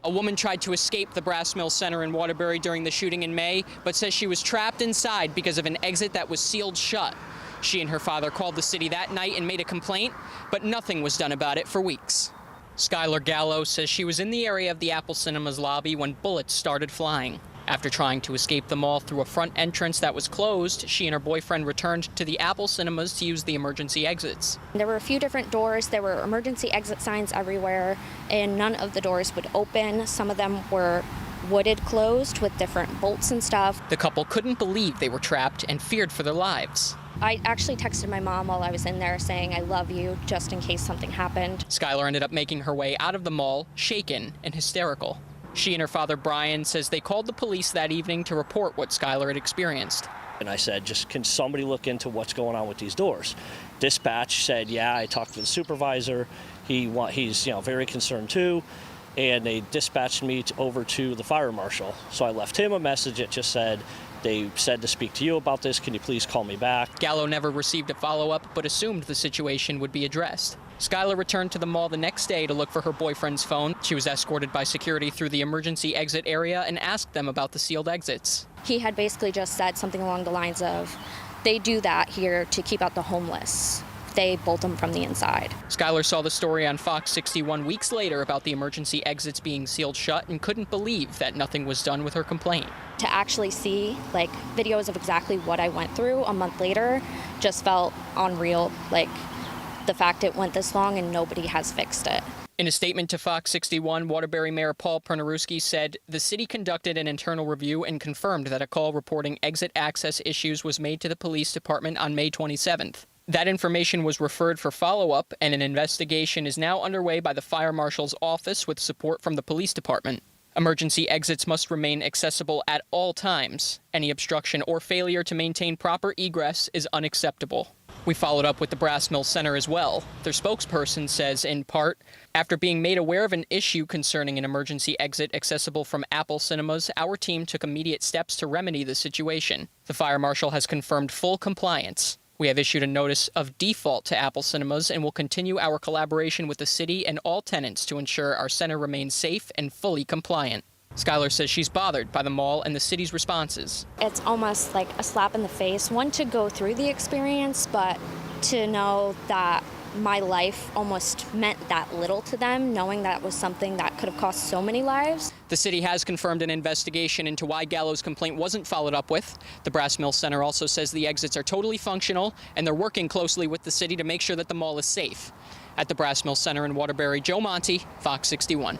A woman tried to escape the Brass Mill Center in Waterbury during the shooting in May, but says she was trapped inside because of an exit that was sealed shut. She and her father called the city that night and made a complaint, but nothing was done about it for weeks. Skylar Gallo says she was in the area of the Apple Cinemas lobby when bullets started flying. After trying to escape the mall through a front entrance that was closed, she and her boyfriend returned to the Apple Cinemas to use the emergency exits. There were a few different doors. There were emergency exit signs everywhere, and none of the doors would open. Some of them were wooded closed with different bolts and stuff. The couple couldn't believe they were trapped and feared for their lives. I actually texted my mom while I was in there saying, "I love you," just in case something happened. Skylar ended up making her way out of the mall, shaken and hysterical. She and her father, Brian, says they called the police that evening to report what Skylar had experienced. And I said, just can somebody look into what's going on with these doors? Dispatch said, yeah, I talked to the supervisor. He's very concerned too. And they dispatched me over to the fire marshal. So I left him a message that just said, they said to speak to you about this. Can you please call me back? Gallo never received a follow-up, but assumed the situation would be addressed. Skylar returned to the mall the next day to look for her boyfriend's phone. She was escorted by security through the emergency exit area and asked them about the sealed exits. He had basically just said something along the lines of, they do that here to keep out the homeless. They bolt them from the inside. Skylar saw the story on Fox 61 weeks later about the emergency exits being sealed shut and couldn't believe that nothing was done with her complaint. To actually see videos of exactly what I went through a month later just felt unreal. The fact it went this long and nobody has fixed it. In a statement to Fox 61, Waterbury Mayor Paul Pernaruski said the city conducted an internal review and confirmed that a call reporting exit access issues was made to the police department on May 27th. That information was referred for follow-up, and an investigation is now underway by the fire marshal's office with support from the police department. Emergency exits must remain accessible at all times. Any obstruction or failure to maintain proper egress is unacceptable. We followed up with the Brass Mill Center as well. Their spokesperson says, in part, after being made aware of an issue concerning an emergency exit accessible from Apple Cinemas, our team took immediate steps to remedy the situation. The fire marshal has confirmed full compliance. We have issued a notice of default to Apple Cinemas and will continue our collaboration with the city and all tenants to ensure our center remains safe and fully compliant. Skylar says she's bothered by the mall and the city's responses. It's almost like a slap in the face, one, to go through the experience, but to know that my life almost meant that little to them, knowing that was something that could have cost so many lives. The city has confirmed an investigation into why Gallo's complaint wasn't followed up with. The Brass Mill Center also says the exits are totally functional, and they're working closely with the city to make sure that the mall is safe. At the Brass Mill Center in Waterbury, Joe Monty, Fox 61.